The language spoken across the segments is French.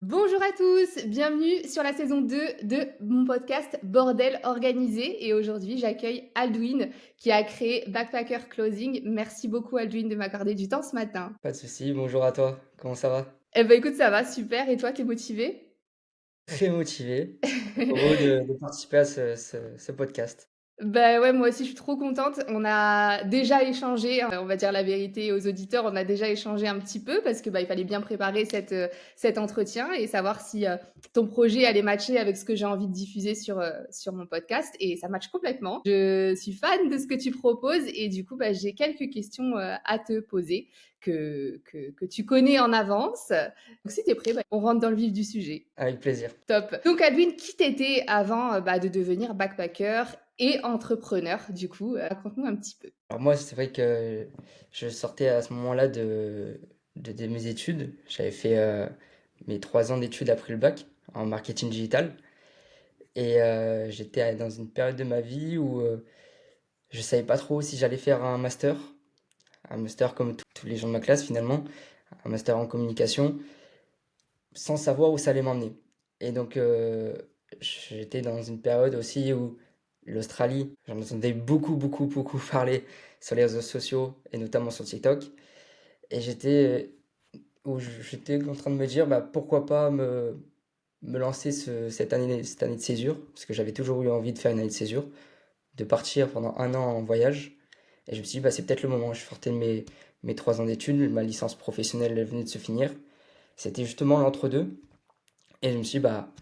Bonjour à tous, bienvenue sur la saison 2 de mon podcast Bordel organisé et aujourd'hui j'accueille Aldwin qui a créé Backpacker Clothing. Merci beaucoup Aldwin de m'accorder du temps ce matin. Pas de souci, bonjour à toi, comment ça va? Eh ben écoute ça va super et toi t'es motivé? Très motivé, heureux de participer à ce podcast. Bah, ouais, moi aussi, je suis trop contente. On a déjà échangé, hein, on va dire la vérité aux auditeurs, on a déjà échangé un petit peu parce que, bah, il fallait bien préparer cet entretien et savoir si, ton projet allait matcher avec ce que j'ai envie de diffuser sur mon podcast et ça matche complètement. Je suis fan de ce que tu proposes et du coup, bah, j'ai quelques questions, à te poser que tu connais en avance. Donc si tu es prêt, bah, on rentre dans le vif du sujet. Avec plaisir. Top. Donc Adwin, qui t'étais avant, bah, de devenir backpacker et entrepreneur du coup? Raconte-nous un petit peu. Alors moi, c'est vrai que je sortais à ce moment-là de mes études. J'avais fait mes 3 ans d'études après le bac en marketing digital. Et j'étais dans une période de ma vie où je savais pas trop si j'allais faire un master comme tous les gens de ma classe finalement, un master en communication, sans savoir où ça allait m'emmener. Et donc, j'étais dans une période aussi où l'Australie, j'en entendais beaucoup, beaucoup, beaucoup parler sur les réseaux sociaux et notamment sur TikTok. Et j'étais en train de me dire, bah, pourquoi pas me lancer cette année de césure, parce que j'avais toujours eu envie de faire une année de césure, de partir pendant un an en voyage. Et je me suis dit, bah, c'est peut-être le moment. Je sortais de mes 3 ans d'études, ma licence professionnelle elle venait de se finir. C'était justement l'entre-deux. Et je me suis dit, bah,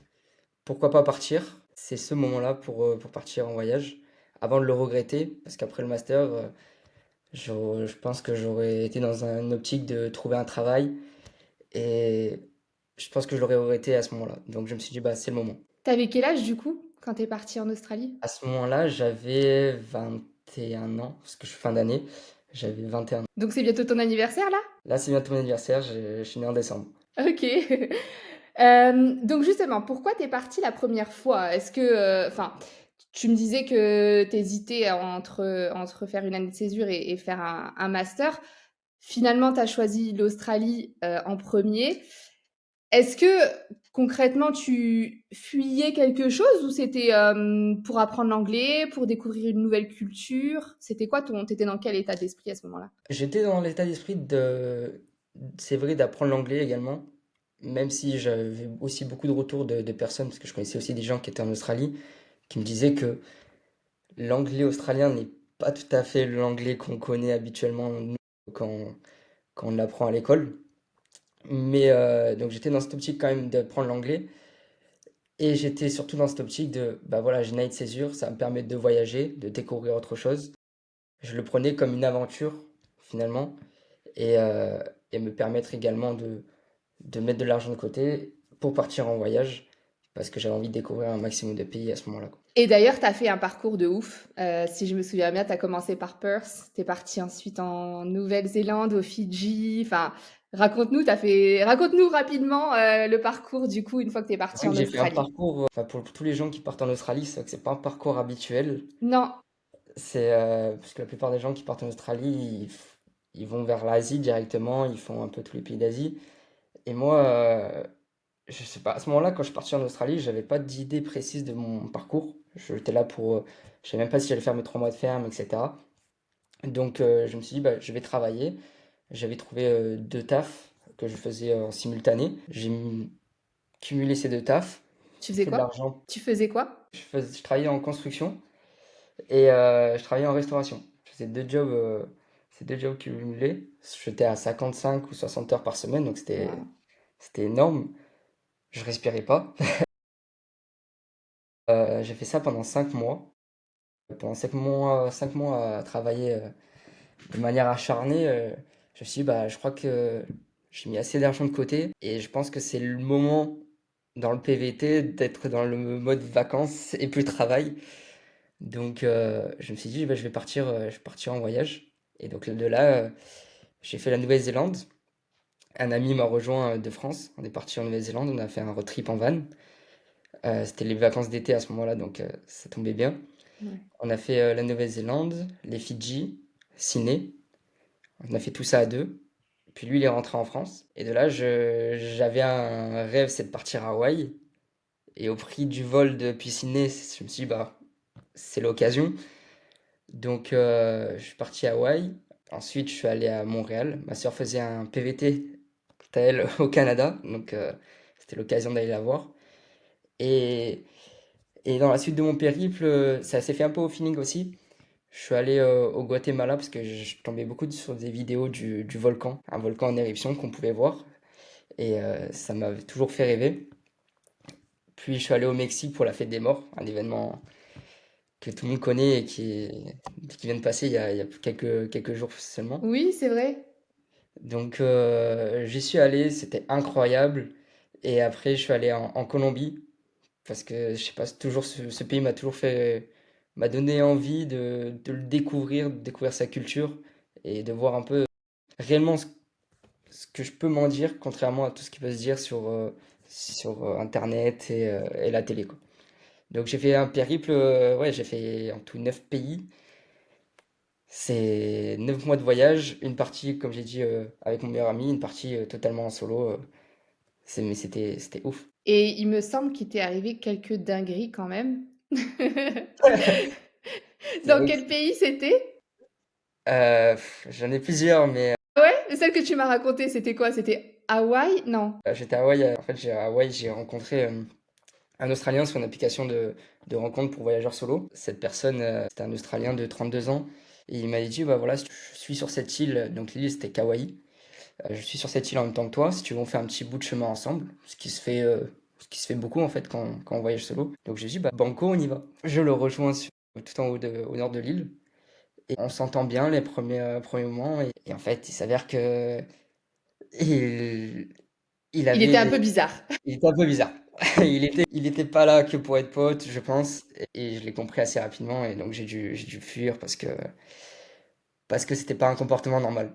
pourquoi pas partir? C'est ce moment-là pour partir en voyage, avant de le regretter, parce qu'après le master, je pense que j'aurais été dans une optique de trouver un travail, et je pense que je l'aurais regretté à ce moment-là. Donc je me suis dit, bah, c'est le moment. T'avais quel âge du coup, quand t'es parti en Australie? À ce moment-là, j'avais 21 ans, parce que je suis fin d'année, j'avais 21 ans. Donc c'est bientôt ton anniversaire là? Là, c'est bientôt mon anniversaire, je suis né en décembre. OK. Donc justement, pourquoi t'es parti la première fois? Est-ce que, enfin, tu me disais que tu entre faire une année de césure et faire un master. Finalement, tu as choisi l'Australie, en premier. Est-ce que concrètement tu fuyais quelque chose ou c'était, pour apprendre l'anglais, pour découvrir une nouvelle culture? C'était quoi ton tu étais dans quel état d'esprit à ce moment-là? J'étais dans l'état d'esprit c'est vrai, d'apprendre l'anglais également, même si j'avais aussi beaucoup de retours de personnes, parce que je connaissais aussi des gens qui étaient en Australie, qui me disaient que l'anglais australien n'est pas tout à fait l'anglais qu'on connaît habituellement nous, quand, quand on l'apprend à l'école. Mais donc j'étais dans cette optique quand même d'apprendre l'anglais, et j'étais surtout dans cette optique de, bah voilà, j'ai une année de césure, ça me permet de voyager, de découvrir autre chose. Je le prenais comme une aventure finalement, et, euh, et me permettre également de mettre de l'argent de côté pour partir en voyage, parce que j'avais envie de découvrir un maximum de pays à ce moment-là, quoi. Et d'ailleurs, tu as fait un parcours de ouf. Si je me souviens bien, tu as commencé par Perth, tu es parti ensuite en Nouvelle-Zélande, aux Fidji, enfin, raconte-nous rapidement, le parcours du coup, une fois que tu es C'est parti vrai que en j'ai fait un Australie. parcours, enfin pour tous les gens qui partent en Australie, c'est vrai que c'est pas un parcours habituel. Non. C'est parce que la plupart des gens qui partent en Australie, ils vont vers l'Asie directement, ils font un peu tous les pays d'Asie. Et moi, je sais pas, à ce moment-là, quand je suis parti en Australie, j'avais pas d'idée précise de mon parcours. J'étais là je savais même pas si j'allais faire mes 3 mois de ferme, etc. Donc je me suis dit, bah, je vais travailler. J'avais trouvé 2 tafs que je faisais en simultané. Cumulé ces 2 tafs, Tu faisais fait de quoi? l'argent. Tu faisais quoi? Je travaillais en construction et je travaillais en restauration. Je faisais ces 2 jobs cumulés. J'étais à 55 ou 60 heures par semaine, donc Waouh. c'était énorme. Je respirais pas. J'ai fait ça pendant 5 mois. Pendant 5 mois à travailler de manière acharnée, je me suis dit, bah, je crois que j'ai mis assez d'argent de côté et je pense que c'est le moment dans le PVT d'être dans le mode vacances et plus travail. Donc je me suis dit, bah, je vais partir en voyage. Et donc de là, j'ai fait la Nouvelle-Zélande. Un ami m'a rejoint de France. On est parti en Nouvelle-Zélande, on a fait un road trip en van. C'était les vacances d'été à ce moment-là, donc ça tombait bien. Ouais. On a fait la Nouvelle-Zélande, les Fidji, Sydney. On a fait tout ça à deux. Puis lui, il est rentré en France. Et de là, j'avais un rêve, c'est de partir à Hawaï. Et au prix du vol depuis Sydney, je me suis dit, bah, c'est l'occasion. Donc, je suis parti à Hawaï. Ensuite, je suis allé à Montréal. Ma sœur faisait un PVT, quant à elle, au Canada. Donc, c'était l'occasion d'aller la voir. Et, et dans la suite de mon périple, ça s'est fait un peu au feeling aussi. Je suis allé au Guatemala parce que je tombais beaucoup sur des vidéos du volcan, un volcan en éruption qu'on pouvait voir. Et ça m'avait toujours fait rêver. Puis je suis allé au Mexique pour la fête des morts, un événement que tout le monde connaît et qui vient de passer il y a quelques jours seulement. Oui, c'est vrai. Donc j'y suis allé, c'était incroyable. Et après je suis allé en Colombie parce que je sais pas, c'est toujours ce pays m'a toujours fait, m'a donné envie de le découvrir, de découvrir sa culture et de voir un peu réellement ce que je peux m'en dire, contrairement à tout ce qui peut se dire sur Internet et la télé, quoi. Donc j'ai fait un périple, ouais, j'ai fait en tout 9 pays. C'est 9 mois de voyage, une partie, comme j'ai dit, avec mon meilleur ami, une partie totalement en solo. Mais c'était ouf. Et il me semble qu'il t'est arrivé quelques dingueries quand même. C'est Dans vrai quel pays c'était? j'en ai plusieurs, mais Ouais, celle que tu m'as racontée, c'était quoi? C'était Hawaï? Non. j'étais à Hawaï. En fait, à Hawaï, j'ai rencontré un Australien sur une application de rencontre pour voyageurs solo. Cette personne, c'était un Australien de 32 ans. Et il m'a dit, bah voilà, je suis sur cette île, donc l'île c'était Kauai. Je suis sur cette île en même temps que toi, si tu veux, on fait un petit bout de chemin ensemble, ce qui se fait beaucoup en fait quand on voyage solo. Donc j'ai dit, bah banco, on y va. Je le rejoins tout en haut au nord de l'île. Et on s'entend bien les premiers moments. Et en fait, il s'avère que il, il Il était un avait, peu bizarre. il était un peu bizarre. Il était pas là que pour être pote, je pense. Et je l'ai compris assez rapidement. Et donc j'ai dû fuir parce que c'était pas un comportement normal.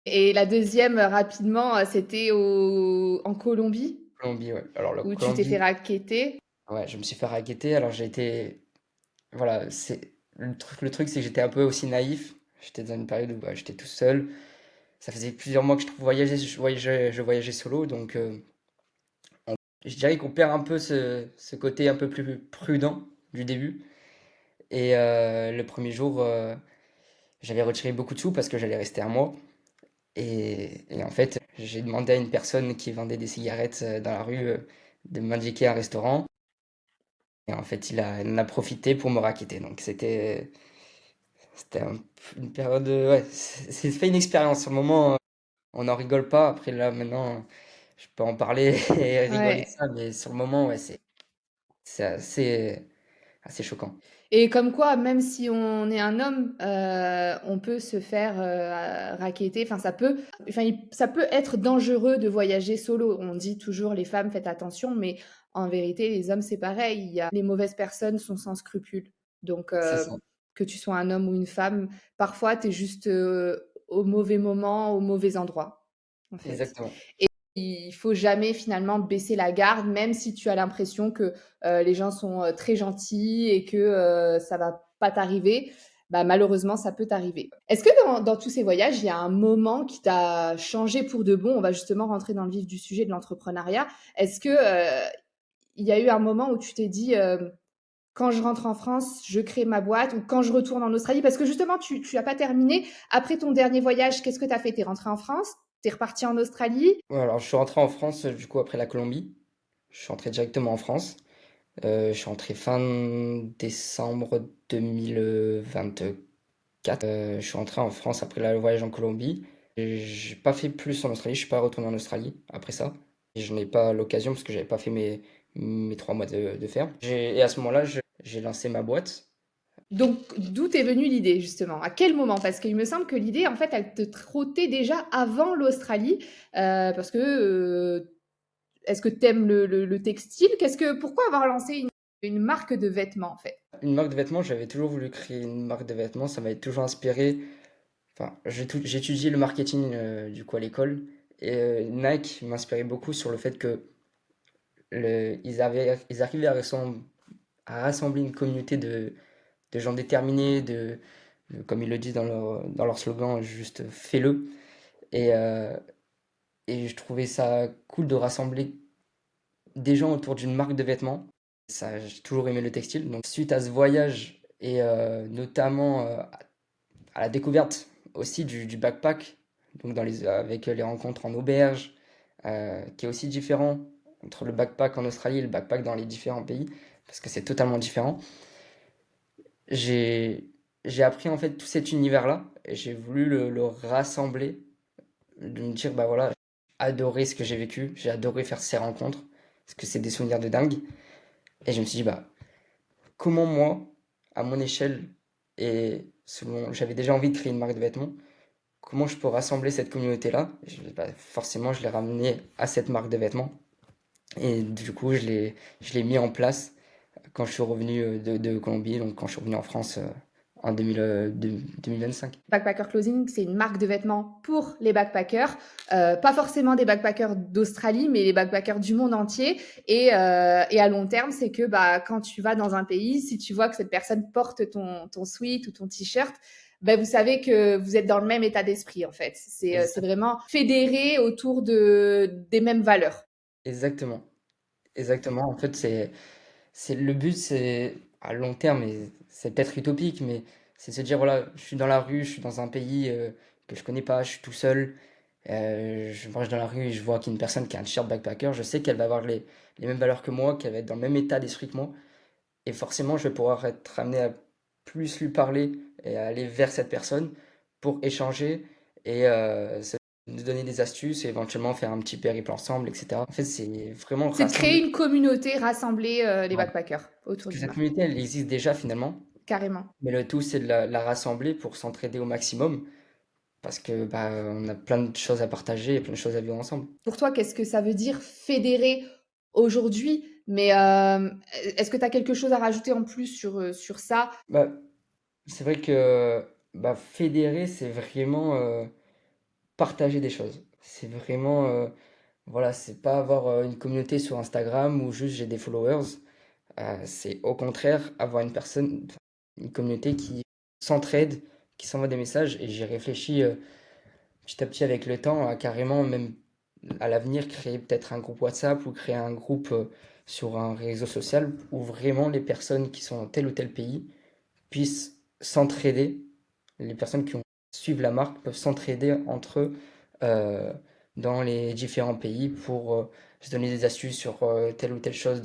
Et la deuxième, rapidement, c'était en Colombie, Colombie, ouais. Alors la où tu t'es fait Colombie, racketter. ouais, je me suis fait racketter. Alors j'ai été, voilà, c'est le truc, c'est que j'étais un peu aussi naïf. J'étais dans une période où bah, j'étais tout seul. Ça faisait plusieurs mois que je voyageais solo, donc je dirais qu'on perd un peu ce côté un peu plus prudent du début. Et le premier jour, j'avais retiré beaucoup de sous parce que j'allais rester un mois. Et en fait, j'ai demandé à une personne qui vendait des cigarettes dans la rue de m'indiquer un restaurant. Et en fait, il en a profité pour me racketter. Donc c'était une période, ouais, c'est fait une expérience. Sur le moment, on n'en rigole pas. Après, là, maintenant, je peux en parler et rigoler de Ouais. ça. Mais sur le moment, ouais, c'est assez choquant. Et comme quoi, même si on est un homme, on peut se faire, racketter. Enfin, ça peut être dangereux de voyager solo. On dit toujours: «Les femmes, faites attention», mais en vérité, les hommes, c'est pareil. Les mauvaises personnes sont sans scrupules. Donc, C'est ça. que tu sois un homme ou une femme, parfois, tu es juste, au mauvais moment, au mauvais endroit, en fait. Exactement. Il faut jamais finalement baisser la garde, même si tu as l'impression que les gens sont très gentils et que ça va pas t'arriver. Bah, malheureusement, ça peut t'arriver. Est-ce que dans tous ces voyages, il y a un moment qui t'a changé pour de bon? On va justement rentrer dans le vif du sujet de l'entrepreneuriat. Est-ce que il y a eu un moment où tu t'es dit quand je rentre en France, je crée ma boîte ou quand je retourne en Australie? Parce que justement, tu n'as pas terminé. Après ton dernier voyage, qu'est-ce que tu as fait? Tu es rentré en France? Tu es reparti en Australie? Ouais, alors, je suis rentré en France, du coup, après la Colombie. Je suis rentré directement en France. Je suis rentré fin décembre 2024. Je suis rentré en France après le voyage en Colombie. Et j'ai pas fait plus en Australie. Je suis pas retourné en Australie après ça. Et je n'ai pas l'occasion parce que j'avais pas fait mes 3 mois de ferme. Et à ce moment-là, j'ai lancé ma boîte. Donc, d'où t'es venue l'idée, justement? À quel moment? Parce qu'il me semble que l'idée, en fait, elle te trottait déjà avant l'Australie, parce que, est-ce que t'aimes le textile? Pourquoi avoir lancé une marque de vêtements, en fait? Une marque de vêtements, j'avais toujours voulu créer une marque de vêtements. Ça m'avait toujours inspiré. Enfin, j'ai étudié le marketing du coup à l'école. Et Nike m'inspirait beaucoup sur le fait que ils arrivaient à rassembler une communauté de gens déterminés, comme ils le disent dans leur slogan, juste fais-le. Et et je trouvais ça cool de rassembler des gens autour d'une marque de vêtements. Ça, j'ai toujours aimé le textile. Donc, suite à ce voyage et notamment à la découverte aussi du backpack, donc avec les rencontres en auberge, qui est aussi différent entre le backpack en Australie et le backpack dans les différents pays, parce que c'est totalement différent. J'ai, j'ai appris en fait tout cet univers-là et j'ai voulu le rassembler, de me dire, bah voilà, j'ai adoré ce que j'ai vécu, j'ai adoré faire ces rencontres, parce que c'est des souvenirs de dingue. Et je me suis dit, bah, comment moi, à mon échelle, et selon, j'avais déjà envie de créer une marque de vêtements, comment je peux rassembler cette communauté-là? Bah, forcément, je l'ai ramené à cette marque de vêtements. Et du coup, je l'ai mis en place quand je suis revenu de Colombie, donc quand je suis revenu en France en 2025. Backpacker Clothing, c'est une marque de vêtements pour les backpackers, pas forcément des backpackers d'Australie, mais les backpackers du monde entier. Et à long terme, c'est que bah, quand tu vas dans un pays, si tu vois que cette personne porte ton sweat ou ton t-shirt, ben, vous savez que vous êtes dans le même état d'esprit, en fait. C'est Exact- vraiment fédéré autour des mêmes valeurs. Exactement. Exactement. En fait, le but, c'est à long terme, et c'est peut-être utopique, mais c'est de se dire, voilà, je suis dans la rue, je suis dans un pays que je connais pas, je suis tout seul, je marche dans la rue et je vois qu'il y a une personne qui a un t-shirt backpacker, je sais qu'elle va avoir les mêmes valeurs que moi, qu'elle va être dans le même état d'esprit que moi, et forcément, je vais pouvoir être amené à plus lui parler et à aller vers cette personne pour échanger et nous donner des astuces et éventuellement faire un petit périple ensemble, etc. En fait, c'est vraiment C'est de créer rassembler. une communauté, rassembler les Ouais. backpackers Parce autour que d'une cette marque. communauté, elle existe déjà finalement. Carrément. Mais le tout, c'est de la rassembler pour s'entraider au maximum. Parce que bah, on a plein de choses à partager et plein de choses à vivre ensemble. Pour toi, qu'est-ce que ça veut dire fédérer aujourd'hui? Mais est-ce que tu as quelque chose à rajouter en plus sur ça? Bah, c'est vrai que bah, fédérer, c'est vraiment partager des choses. C'est vraiment, voilà, c'est pas avoir une communauté sur Instagram où juste j'ai des followers. C'est au contraire avoir une communauté qui s'entraide, qui s'envoie des messages. Et j'ai réfléchi petit à petit avec le temps à carrément même à l'avenir créer peut-être un groupe WhatsApp ou créer un groupe sur un réseau social où vraiment les personnes qui sont dans tel ou tel pays puissent s'entraider. Les personnes qui suivent la marque peuvent s'entraider entre eux euh, dans les différents pays pour se donner des astuces sur telle ou telle chose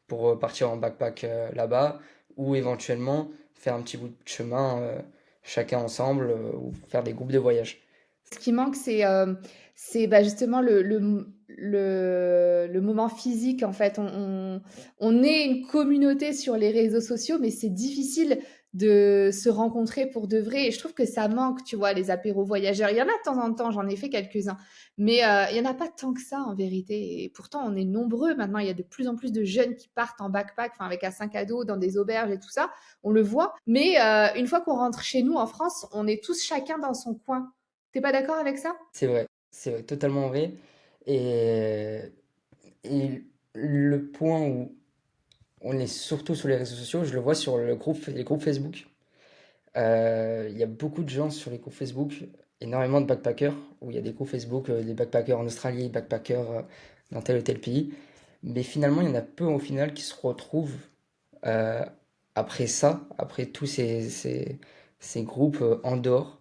pour partir en backpack là-bas ou éventuellement faire un petit bout de chemin chacun ensemble ou faire des groupes de voyage. Ce qui manque, c'est bah, justement le moment physique, en fait. On est une communauté sur les réseaux sociaux, mais c'est difficile de se rencontrer pour de vrai. Et je trouve que ça manque, tu vois, les apéros voyageurs. Il y en a de temps en temps, j'en ai fait quelques-uns. Mais il y en a pas tant que ça, en vérité. Et pourtant, on est nombreux maintenant. Il y a de plus en plus de jeunes qui partent en backpack, enfin, avec un sac à dos, dans des auberges et tout ça. On le voit. Mais une fois qu'on rentre chez nous, en France, on est tous chacun dans son coin. T'es pas d'accord avec ça? C'est totalement vrai. Et, et le point où on est surtout sur les réseaux sociaux, je le vois sur les groupes Facebook. Il y a beaucoup de gens sur les groupes Facebook, énormément de backpackers, où il y a des groupes Facebook, des backpackers en Australie, backpackers dans tel ou tel pays. Mais finalement, il y en a peu au final qui se retrouvent euh, après ça, après tous ces groupes en dehors.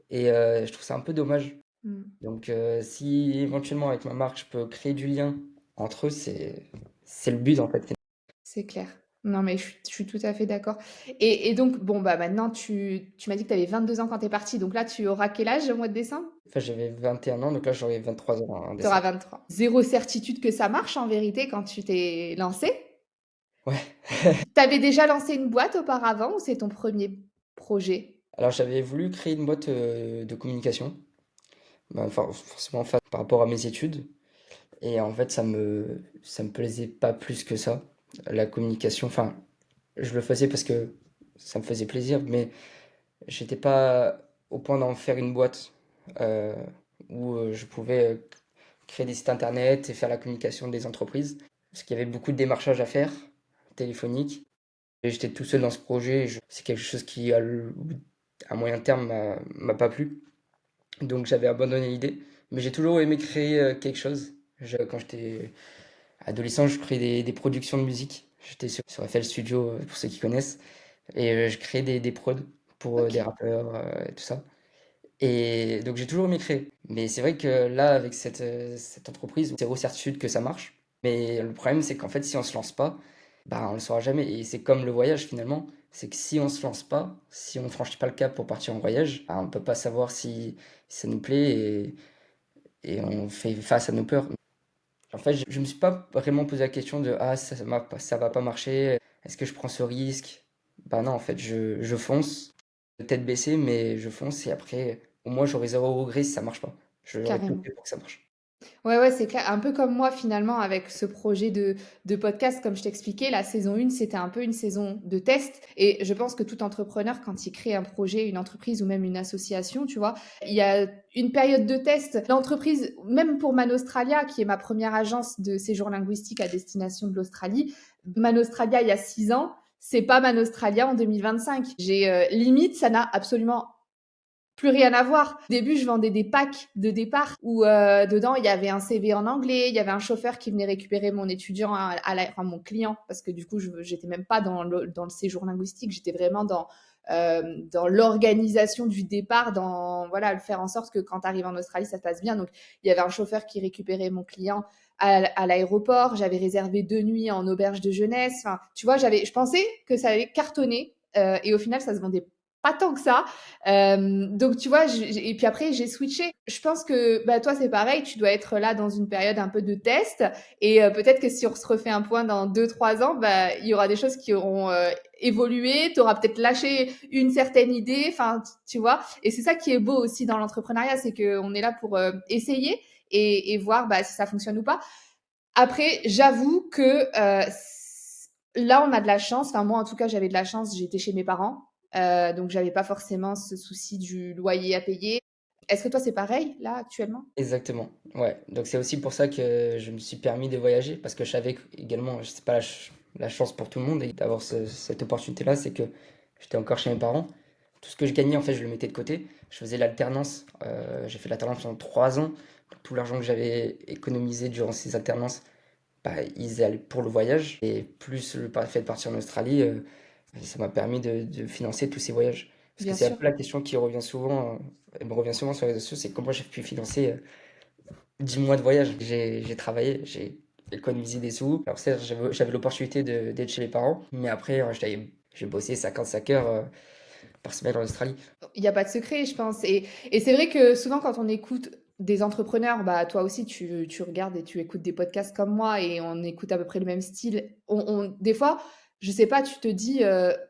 Et je trouve ça un peu dommage. Mmh. Donc, si éventuellement avec ma marque, je peux créer du lien entre eux, c'est le but en fait. C'est clair. Non, mais je suis tout à fait d'accord. Et donc, bon, bah maintenant, tu m'as dit que tu avais 22 ans quand tu es parti. Donc là, tu auras quel âge au mois de décembre? Enfin, j'avais 21 ans, donc là j'aurai 23 ans en Tu auras décembre. 23. Zéro certitude que ça marche en vérité quand tu t'es lancé. Ouais. T'avais déjà lancé une boîte auparavant ou c'est ton premier projet? Alors j'avais voulu créer une boîte de communication, bah, enfin, forcément par rapport à mes études. Et en fait, ça me plaisait pas plus que ça. La communication, enfin, je le faisais parce que ça me faisait plaisir, mais j'étais pas au point d'en faire une boîte euh, où je pouvais créer des sites internet et faire la communication des entreprises. Parce qu'il y avait beaucoup de démarchage à faire, téléphonique. Et j'étais tout seul dans ce projet. C'est quelque chose à moyen terme m'a pas plu. Donc j'avais abandonné l'idée. Mais j'ai toujours aimé créer quelque chose. Quand j'étais adolescent, je créais des productions de musique. J'étais sur FL Studio, pour ceux qui connaissent. Et je créais des prods pour des OK, rappeurs, et tout ça. Et donc j'ai toujours aimé créer. Mais c'est vrai que là, avec cette entreprise, zéro certitude que ça marche. Mais le problème, c'est qu'en fait, si on se lance pas, bah, on le saura jamais. Et c'est comme le voyage finalement. C'est que si on se lance pas, si on franchit pas le cap pour partir en voyage, bah, on peut pas savoir si ça nous plaît et on fait face à nos peurs. En fait, je me suis pas vraiment posé la question de ah ça va pas marcher, est-ce que je prends ce risque? Bah non, en fait, je fonce, tête baissée, mais je fonce et après, au moins j'aurai zéro regret si ça marche pas. J'aurais tout carrément. fait pour que ça marche. Ouais, ouais, c'est clair. Un peu comme moi, finalement, avec ce projet de podcast, comme je t'expliquais, la saison 1, c'était un peu une saison de test. Et je pense que tout entrepreneur, quand il crée un projet, une entreprise ou même une association, tu vois, il y a une période de test. L'entreprise, même pour Manostralia, qui est ma première agence de séjour linguistique à destination de l'Australie, Manostralia, il y a 6 ans, c'est pas Manostralia en 2025. Limite, ça n'a absolument plus rien à voir. Au début, je vendais des packs de départ où dedans il y avait un CV en anglais, il y avait un chauffeur qui venait récupérer mon étudiant enfin mon client, parce que du coup, j'étais même pas dans le séjour linguistique, j'étais vraiment dans l'organisation du départ, dans voilà, le faire en sorte que quand tu arrives en Australie, ça se passe bien. Donc, il y avait un chauffeur qui récupérait mon client à l'aéroport, j'avais réservé 2 nuits en auberge de jeunesse. Enfin, tu vois, je pensais que ça allait cartonner et au final, ça se vendait pas tant que ça. Donc tu vois, et puis après j'ai switché. Je pense que bah, toi c'est pareil, tu dois être là dans une période un peu de test et peut-être que si on se refait un point dans 2 3 ans, bah, il y aura des choses qui auront évolué, tu auras peut-être lâché une certaine idée, enfin tu vois. Et c'est ça qui est beau aussi dans l'entrepreneuriat, c'est qu'on est là pour essayer et voir bah, si ça fonctionne ou pas. Après, j'avoue que là, on a de la chance. Enfin, moi, en tout cas, j'avais de la chance. J'étais chez mes parents. Donc, j'avais pas forcément ce souci du loyer à payer. Est-ce que toi, c'est pareil, là, actuellement? Exactement. Ouais. Donc c'est aussi pour ça que je me suis permis de voyager parce que je savais que, également, c'est pas la chance pour tout le monde et d'avoir cette opportunité-là, c'est que j'étais encore chez mes parents. Tout ce que je gagnais, en fait, je le mettais de côté. Je faisais l'alternance. J'ai fait l'alternance pendant 3 ans. Donc, tout l'argent que j'avais économisé durant ces alternances, bah, ils allaient pour le voyage. Et plus le fait de partir en Australie, ça m'a permis de financer tous ces voyages. Parce que Bien c'est un sûr. peu la question qui revient souvent, elle me revient souvent sur les réseaux sociaux, c'est comment j'ai pu financer 10 mois de voyage. J'ai travaillé, j'ai économisé des sous. Alors certes, j'avais l'opportunité d'être chez les parents, mais après, j'ai bossé 55 heures par semaine en Australie. Il n'y a pas de secret, je pense. Et c'est vrai que souvent, quand on écoute des entrepreneurs, bah, toi aussi, tu regardes et tu écoutes des podcasts comme moi et on écoute à peu près le même style. Des fois, je sais pas, tu te dis,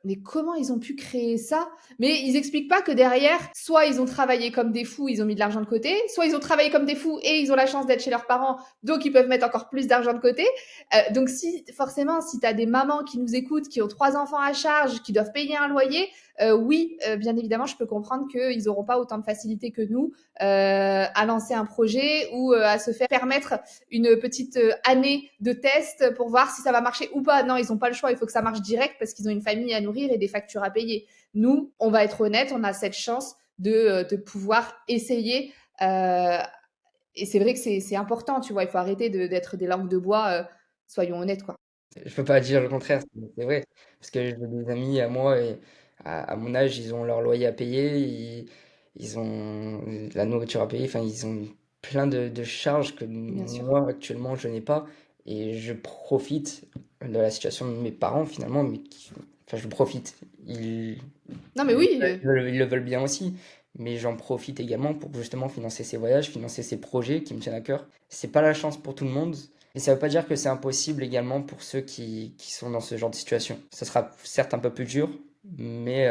mais comment ils ont pu créer ça? Mais ils expliquent pas que derrière, soit ils ont travaillé comme des fous, ils ont mis de l'argent de côté, soit ils ont travaillé comme des fous et ils ont la chance d'être chez leurs parents, donc ils peuvent mettre encore plus d'argent de côté. Donc si, forcément, si tu as des mamans qui nous écoutent, qui ont 3 enfants à charge, qui doivent payer un loyer, oui, bien évidemment, je peux comprendre qu'ils n'auront pas autant de facilité que nous à lancer un projet ou à se faire permettre une petite année de test pour voir si ça va marcher ou pas. Non, ils n'ont pas le choix, il faut que ça marche direct parce qu'ils ont une famille à nourrir et des factures à payer. Nous, on va être honnête, on a cette chance de pouvoir essayer. Et c'est vrai que c'est important, tu vois, il faut arrêter d'être des langues de bois, soyons honnêtes, quoi. Je peux pas dire le contraire, c'est vrai. Parce que j'ai des amis à moi et à mon âge, ils ont leur loyer à payer, ils ont la nourriture à payer, enfin, ils ont plein de charges que Bien sûr. moi, actuellement, je n'ai pas. Et je profite de la situation de mes parents, finalement, enfin, je profite. Non, mais oui, Ils le veulent bien aussi, mais j'en profite également pour justement financer ces voyages, financer ces projets qui me tiennent à cœur. C'est pas la chance pour tout le monde, et ça veut pas dire que c'est impossible également pour ceux qui sont dans ce genre de situation. Ça sera certes un peu plus dur, mais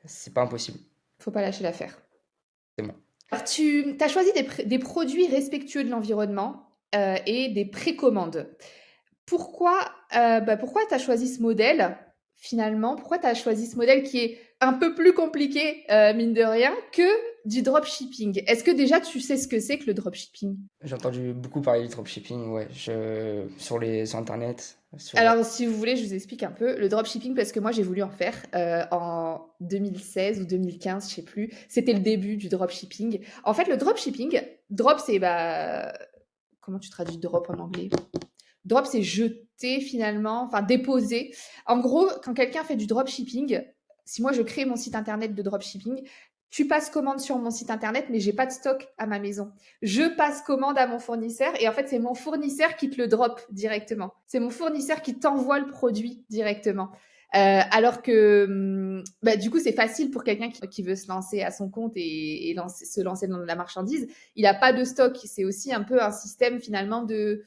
c'est pas impossible. faut pas lâcher l'affaire. C'est bon. Alors, tu as choisi des produits respectueux de l'environnement et des précommandes. Pourquoi, pourquoi tu as choisi ce modèle finalement? Pourquoi tu as choisi ce modèle qui est un peu plus compliqué, mine de rien, que du dropshipping. Est-ce que déjà tu sais ce que c'est que le dropshipping? J'ai entendu beaucoup parler du dropshipping, ouais, sur Internet, Alors, si vous voulez, je vous explique un peu le dropshipping parce que moi j'ai voulu en faire en 2016 ou 2015, je sais plus. C'était le début du dropshipping. En fait, le dropshipping, drop c'est comment tu traduis drop en anglais? Drop c'est jeter finalement, enfin déposer. En gros, quand quelqu'un fait du dropshipping, si moi je crée mon site internet de dropshipping, tu passes commande sur mon site internet, mais j'ai pas de stock à ma maison. Je passe commande à mon fournisseur et en fait c'est mon fournisseur qui te le drop directement. C'est mon fournisseur qui t'envoie le produit directement. Alors que du coup c'est facile pour quelqu'un qui veut se lancer à son compte et se lancer dans la marchandise. Il n'a pas de stock. C'est aussi un peu un système finalement de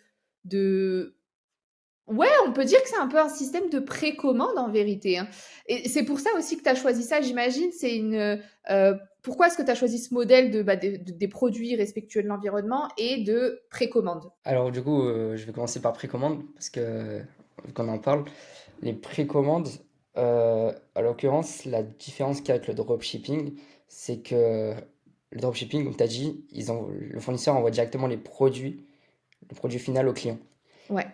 ouais, on peut dire que c'est un peu un système de précommande en vérité, hein. Et c'est pour ça aussi que tu as choisi ça, j'imagine. Pourquoi est-ce que tu as choisi ce modèle des produits respectueux de l'environnement et de précommande? Alors du coup, je vais commencer par précommande parce que vu qu'on en parle, les précommandes, à l'occurrence, la différence qu'il y a avec le dropshipping, c'est que le dropshipping, comme tu as dit, le fournisseur envoie directement le produit final au client. Ouais,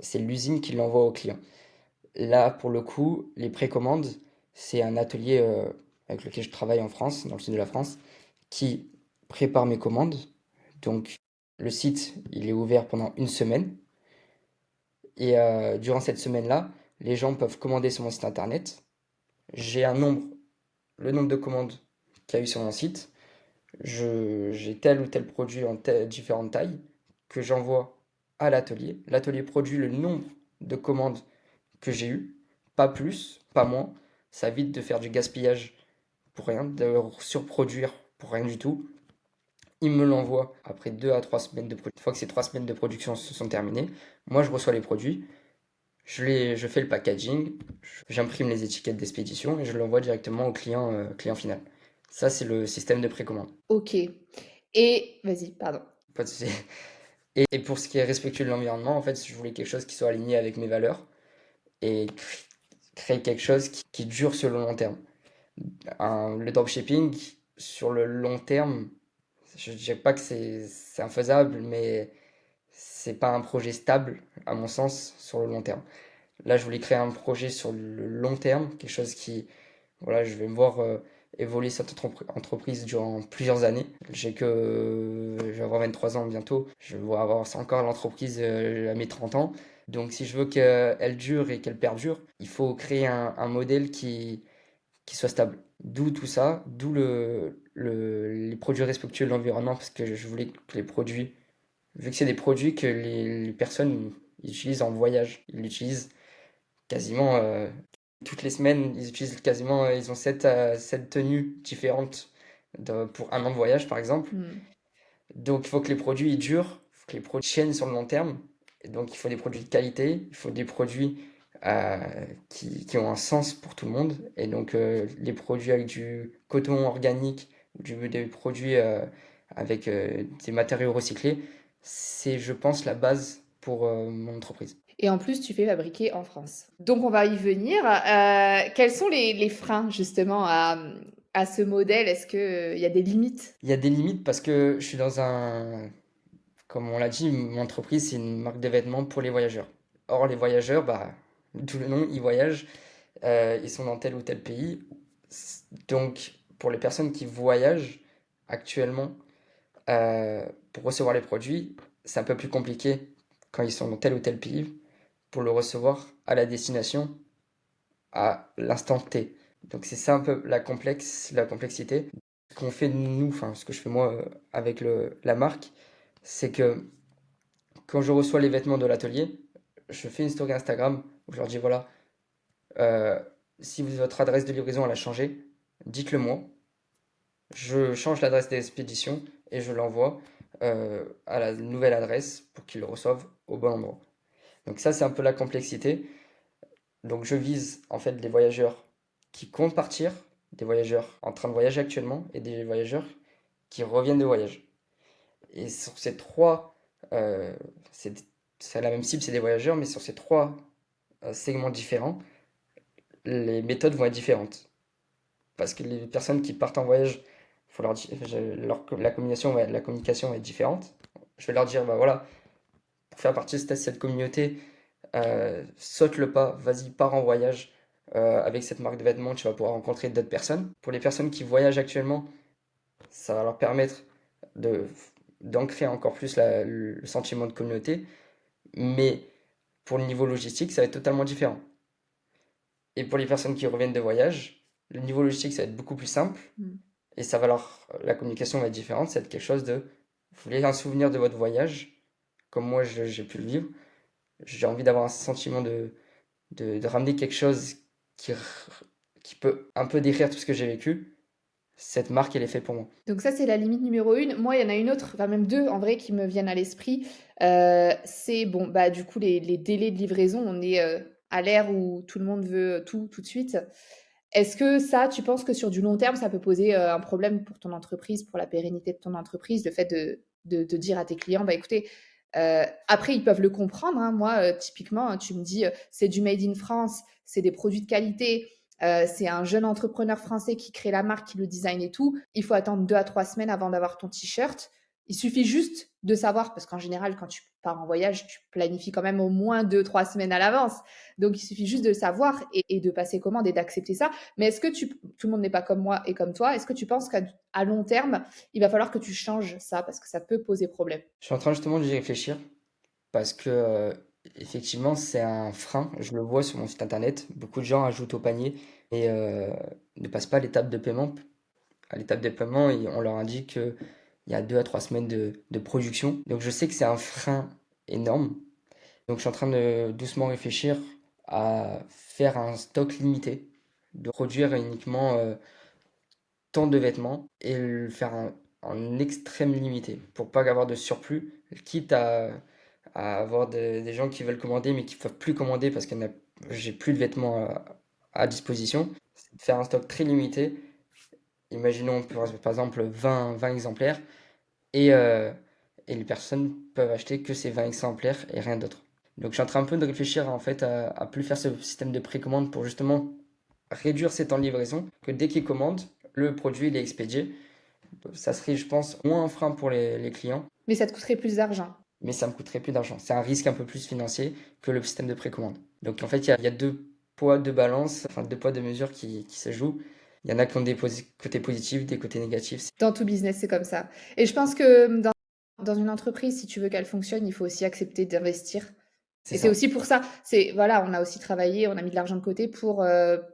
C'est l'usine qui l'envoie au client. Là, pour le coup, les précommandes, c'est un atelier avec lequel je travaille en France, dans le sud de la France, qui prépare mes commandes. Donc, le site, il est ouvert pendant une semaine. Et durant cette semaine-là, les gens peuvent commander sur mon site internet. J'ai le nombre de commandes qu'il y a eu sur mon site. J'ai tel ou tel produit en différentes tailles que j'envoie à l'atelier. L'atelier produit le nombre de commandes que j'ai eues, pas plus, pas moins. Ça évite de faire du gaspillage pour rien, de surproduire pour rien du tout. Il me l'envoie après 2 à 3 semaines de production. Une fois que ces 3 semaines de production se sont terminées, moi je reçois les produits, je fais le packaging, j'imprime les étiquettes d'expédition et je l'envoie directement au client final. Ça, c'est le système de précommande. ok. Et vas-y, pardon. Pas de souci. Et pour ce qui est respectueux de l'environnement, en fait, je voulais quelque chose qui soit aligné avec mes valeurs et créer quelque chose qui dure sur le long terme. Le dropshipping, sur le long terme, je ne dirais pas que c'est infaisable, mais c'est pas un projet stable, à mon sens, sur le long terme. Là, je voulais créer un projet sur le long terme, quelque chose voilà, je vais me voir évoluer cette entreprise durant plusieurs années. Je vais avoir 23 ans bientôt. Je vais avoir encore l'entreprise à mes 30 ans. Donc, si je veux qu'elle dure et qu'elle perdure, il faut créer un modèle qui soit stable. D'où tout ça, d'où les produits respectueux de l'environnement, parce que je voulais que les produits, vu que c'est des produits que les personnes ils utilisent en voyage, ils l'utilisent quasiment toutes les semaines, ils utilisent quasiment, ils ont sept tenues différentes pour un an de voyage par exemple. Hmm. Donc il faut que les produits ils durent, il faut que les produits tiennent sur le long terme. Et donc il faut des produits de qualité, il faut des produits euh, qui ont un sens pour tout le monde. Et donc les produits avec du coton organique, des produits avec des matériaux recyclés, c'est je pense la base pour mon entreprise. Et en plus, tu fais fabriquer en France. Donc, on va y venir. Quels sont les freins justement à ce modèle? Est-ce qu'il y a des limites? Il y a des limites parce que je suis comme on l'a dit, mon entreprise, c'est une marque de vêtements pour les voyageurs. Or, les voyageurs, bah, d'où le nom, ils voyagent, ils sont dans tel ou tel pays. Donc, pour les personnes qui voyagent actuellement, pour recevoir les produits, c'est un peu plus compliqué quand ils sont dans tel ou tel pays pour le recevoir à la destination à l'instant T. Donc, c'est ça un peu la complexité. Ce qu'on fait nous, enfin, ce que je fais moi avec la marque, c'est que quand je reçois les vêtements de l'atelier, je fais une story Instagram où je leur dis voilà, euh, si votre adresse de livraison elle a changé, dites-le moi. Je change l'adresse d'expédition et je l'envoie à la nouvelle adresse pour qu'ils le reçoivent au bon endroit. Donc ça, c'est un peu la complexité. Donc je vise en fait des voyageurs qui comptent partir, des voyageurs en train de voyager actuellement et des voyageurs qui reviennent de voyage. Et sur ces euh, c'est c'est la même cible, c'est des voyageurs, mais sur ces trois segments différents, les méthodes vont être différentes. Parce que les personnes qui partent en voyage faut leur dire, la communication va être différente. Je vais leur dire, bah voilà, pour faire partie de cette communauté, saute le pas, vas-y, pars en voyage. Avec cette marque de vêtements, tu vas pouvoir rencontrer d'autres personnes. Pour les personnes qui voyagent actuellement, ça va leur permettre de, d'ancrer encore plus le sentiment de communauté. Mais pour le niveau logistique, ça va être totalement différent. Et pour les personnes qui reviennent de voyage, le niveau logistique, ça va être beaucoup plus simple. Mmh. Et la communication va être différente. Ça va être quelque chose de, vous voulez un souvenir de votre voyage, comme moi j'ai pu le vivre. J'ai envie d'avoir un sentiment de ramener quelque chose qui, qui peut un peu décrire tout ce que j'ai vécu. Cette marque, elle est faite pour moi. Donc ça, c'est la limite numéro 1. Moi, il y en a une autre, enfin même 2 en vrai qui me viennent à l'esprit. C'est bon, bah, du coup, les délais de livraison. On est, à l'ère où tout le monde veut tout de suite. Est-ce que ça, tu penses que sur du long terme, ça peut poser, un problème pour ton entreprise, pour la pérennité de ton entreprise, le fait de dire à tes clients: «Bah, écoutez», après ils peuvent le comprendre, hein. Moi, typiquement, tu me dis, «C'est du made in France, c'est des produits de qualité, c'est un jeune entrepreneur français qui crée la marque, qui le design et tout. Il faut attendre 2 à 3 semaines avant d'avoir ton t-shirt». Il suffit juste de savoir, parce qu'en général, quand tu pars en voyage, tu planifies quand même au moins 2 3 semaines à l'avance. Donc, il suffit juste de le savoir et de passer commande et d'accepter ça. Mais est-ce que tout le monde n'est pas comme moi et comme toi, est-ce que tu penses qu'à long terme, il va falloir que tu changes ça parce que ça peut poser problème? Je suis en train justement d'y réfléchir parce que effectivement, c'est un frein. Je le vois sur mon site internet. Beaucoup de gens ajoutent au panier et ne passent pas à l'étape de paiement. À l'étape de paiement, on leur indique qu'il y a 2 à 3 semaines de production. Donc je sais que c'est un frein énorme. Donc je suis en train de doucement réfléchir à faire un stock limité, de produire uniquement tant de vêtements et le faire en extrême limité pour pas avoir de surplus, quitte à avoir des gens qui veulent commander mais qui ne peuvent plus commander parce que j'ai plus de vêtements à disposition. C'est de faire un stock très limité. Imaginons par exemple 20 exemplaires et, euh, et les personnes peuvent acheter que ces 20 exemplaires et rien d'autre. Donc je suis en train un peu de réfléchir en fait à plus faire ce système de précommande pour justement réduire ces temps de livraison, que dès qu'ils commandent, le produit il est expédié. Ça serait, je pense, moins un frein pour les clients, Mais ça te coûterait plus d'argent. mais ça me coûterait plus d'argent. C'est un risque un peu plus financier que le système de précommande. Donc en fait, il y a deux poids, deux balances, enfin deux poids, deux mesures qui se jouent. Il y en a qui ont des côtés positifs, des côtés négatifs. Dans tout business, c'est comme ça. Et je pense que dans une entreprise, si tu veux qu'elle fonctionne, il faut aussi accepter d'investir. C'est Et c'est ça. aussi pour ça, c'est voilà, on a aussi travaillé, on a mis de l'argent de côté pour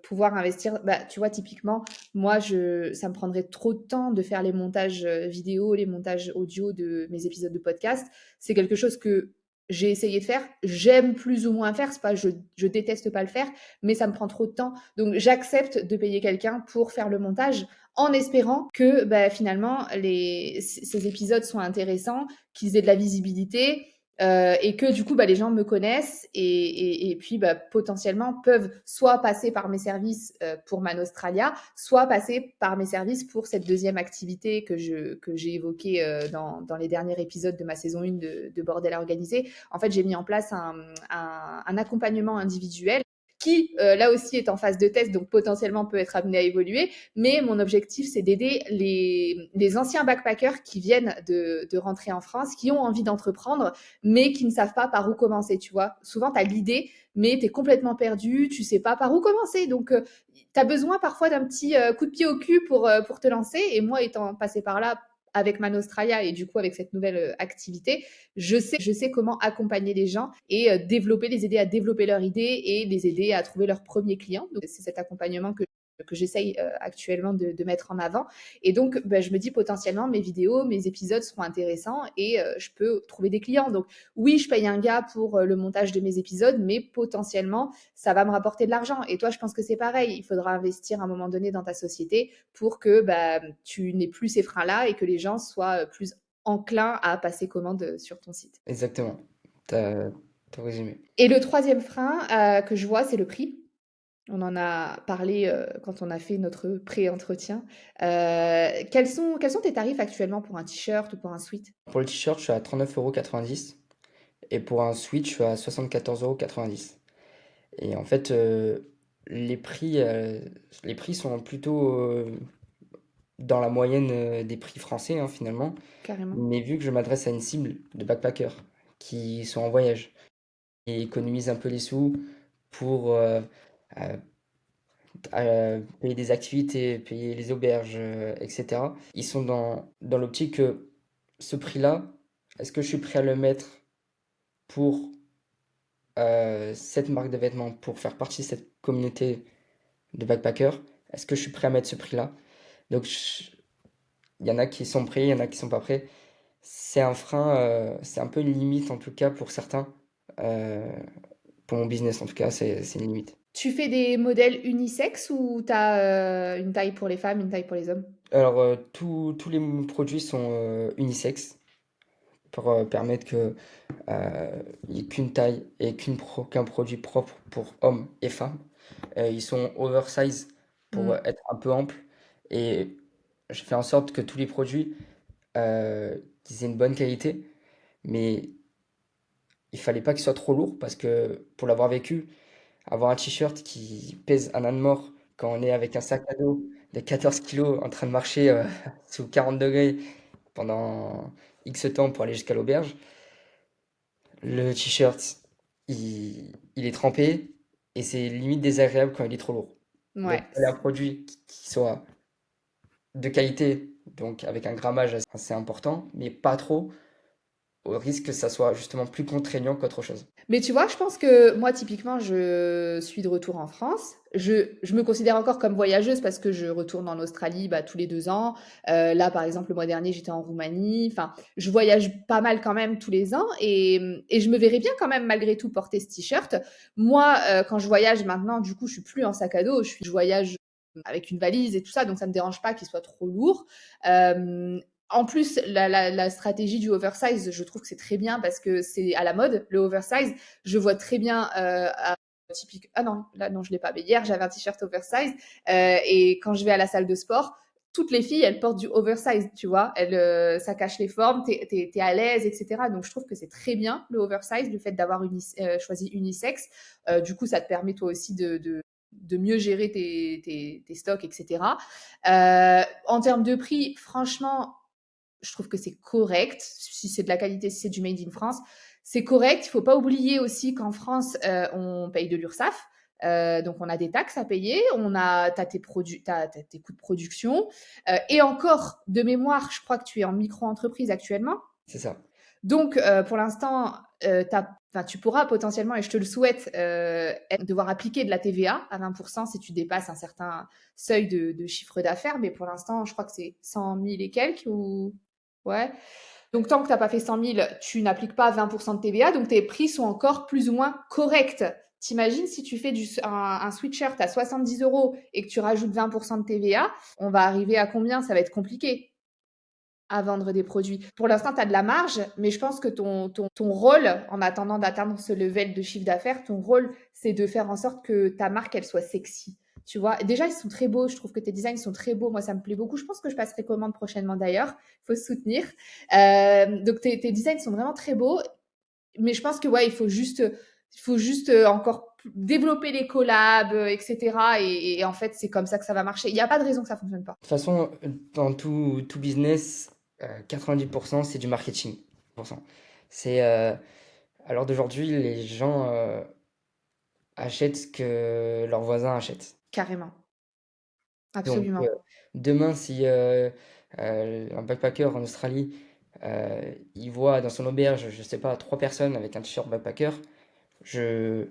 pouvoir investir. Bah, tu vois, typiquement, moi, ça me prendrait trop de temps de faire les montages vidéo, les montages audio de mes épisodes de podcast. C'est quelque chose que j'ai essayé de faire. J'aime plus ou moins faire. C'est pas, je déteste pas le faire, mais ça me prend trop de temps. Donc, j'accepte de payer quelqu'un pour faire le montage en espérant que bah, finalement ces épisodes soient intéressants, qu'ils aient de la visibilité et que du coup, bah, les gens me connaissent et puis bah, potentiellement peuvent soit passer par mes services pour Man Australia, soit passer par mes services pour cette deuxième activité que j'ai évoquée dans les derniers épisodes de ma saison 1 de Bordel Organisé. En fait, j'ai mis en place un accompagnement individuel qui, là aussi, est en phase de test, donc potentiellement peut être amené à évoluer. Mais mon objectif, c'est d'aider les anciens backpackers qui viennent de rentrer en France, qui ont envie d'entreprendre, mais qui ne savent pas par où commencer, tu vois. Souvent, tu as l'idée, mais tu es complètement perdu, tu sais pas par où commencer. Donc, tu as besoin parfois d'un petit coup de pied au cul pour te lancer. Et moi, étant passé par là avec Man Australia et du coup avec cette nouvelle activité, je sais comment accompagner les gens et les aider à développer leur idée et les aider à trouver leurs premiers clients. Donc, c'est cet accompagnement que j'essaye actuellement de mettre en avant. Et donc, ben, je me dis potentiellement, mes vidéos, mes épisodes seront intéressants et je peux trouver des clients. Donc, oui, je paye un gars pour le montage de mes épisodes, mais potentiellement, ça va me rapporter de l'argent. Et toi, je pense que c'est pareil. Il faudra investir à un moment donné dans ta société pour que bah, tu n'aies plus ces freins-là et que les gens soient plus enclins à passer commande sur ton site. Exactement. T'as, t'as résumé. Et le troisième frein que je vois, c'est le prix. On en a parlé quand on a fait notre pré-entretien. Quels sont tes tarifs actuellement pour un t-shirt ou pour un sweat? Pour le t-shirt, je suis à 39,90 € et pour un switch, je suis à 74,90 €. Et en fait, les prix, les prix sont plutôt dans la moyenne des prix français, hein, finalement. Carrément. Mais vu que je m'adresse à une cible de backpackers qui sont en voyage et économisent un peu les sous pour euh, payer des activités, payer les auberges, etc. Ils sont dans l'optique que ce prix-là, est-ce que je suis prêt à le mettre pour cette marque de vêtements, pour faire partie de cette communauté de backpackers? Est-ce que je suis prêt à mettre ce prix-là? Donc, il y en a qui sont prêts, il y en a qui sont pas prêts. C'est un frein, c'est un peu une limite en tout cas pour certains. Euh, pour mon business en tout cas, c'est une limite. Tu fais des modèles unisexes ou tu as une taille pour les femmes, une taille pour les hommes? Alors, tous les produits sont unisexes pour permettre que il n'y ait qu'une taille et qu'un produit propre pour hommes et femmes. Ils sont oversize pour Mm. être un peu amples et je fais en sorte que tous les produits qu'ils aient une bonne qualité, mais il fallait pas qu'ils soient trop lourds parce que pour l'avoir vécu, avoir un t-shirt qui pèse un âne mort quand on est avec un sac à dos de 14 kilos en train de marcher sous 40 degrés pendant X temps pour aller jusqu'à l'auberge, le t-shirt, il est trempé et c'est limite désagréable quand il est trop lourd. Donc, Ouais. il fallait un produit qui soit de qualité, donc avec un grammage assez important, mais pas trop, au risque que ça soit justement plus contraignant qu'autre chose. Mais tu vois, je pense que moi, typiquement, je suis de retour en France. Je me considère encore comme voyageuse parce que je retourne en Australie bah, tous les 2 ans. Là, par exemple, le mois dernier, j'étais en Roumanie. Enfin, je voyage pas mal quand même tous les ans et je me verrais bien quand même malgré tout porter ce t-shirt. Moi, quand je voyage maintenant, du coup, je suis plus en sac à dos. Je voyage avec une valise et tout ça, donc ça me dérange pas qu'il soit trop lourd. Euh, En plus, la stratégie du oversize, je trouve que c'est très bien parce que c'est à la mode, le oversize. Je vois très bien typique. Ah non, là non, je l'ai pas. Mais hier, j'avais un t-shirt oversize et quand je vais à la salle de sport, toutes les filles, elles portent du oversize, tu vois. Ça cache les formes, t'es à l'aise, etc. Donc je trouve que c'est très bien le oversize, le fait d'avoir choisi unisexe. Du coup, ça te permet toi aussi de mieux gérer tes stocks, etc. En termes de prix, franchement, je trouve que c'est correct. Si c'est de la qualité, si c'est du made in France, c'est correct. Il faut pas oublier aussi qu'en France, on paye de l'URSSAF. Donc on a des taxes à payer, t'as tes produits, t'as tes coûts de production, et encore de mémoire, je crois que tu es en micro-entreprise actuellement. C'est ça. Donc pour l'instant, enfin, tu pourras potentiellement, et je te le souhaite, devoir appliquer de la TVA à 20% si tu dépasses un certain seuil de chiffre d'affaires. Mais pour l'instant, je crois que c'est 100 000 et quelques ou ouais. Donc, tant que tu n'as pas fait 100 000, tu n'appliques pas 20% de TVA. Donc, tes prix sont encore plus ou moins corrects. T'imagines si tu fais un sweatshirt à 70 euros et que tu rajoutes 20% de TVA, on va arriver à combien? Ça va être compliqué à vendre des produits. Pour l'instant, tu as de la marge, mais je pense que ton rôle, en attendant d'atteindre ce level de chiffre d'affaires, ton rôle, c'est de faire en sorte que ta marque, elle soit sexy. Tu vois, déjà, ils sont très beaux. Je trouve que tes designs sont très beaux. Moi, ça me plaît beaucoup. Je pense que je passerai commande prochainement d'ailleurs. Il faut se soutenir. Donc, tes designs sont vraiment très beaux. Mais je pense que, ouais, il faut juste encore développer les collabs, etc. Et en fait, c'est comme ça que ça va marcher. Il n'y a pas de raison que ça fonctionne pas. De toute façon, dans tout business, 90% c'est du marketing. 100%. C'est à l'heure d'aujourd'hui, les gens achètent ce que leurs voisins achètent. Carrément. Donc Absolument. demain, si un backpacker en Australie, il voit dans son auberge, je sais pas, 3 personnes avec un t-shirt backpacker, je,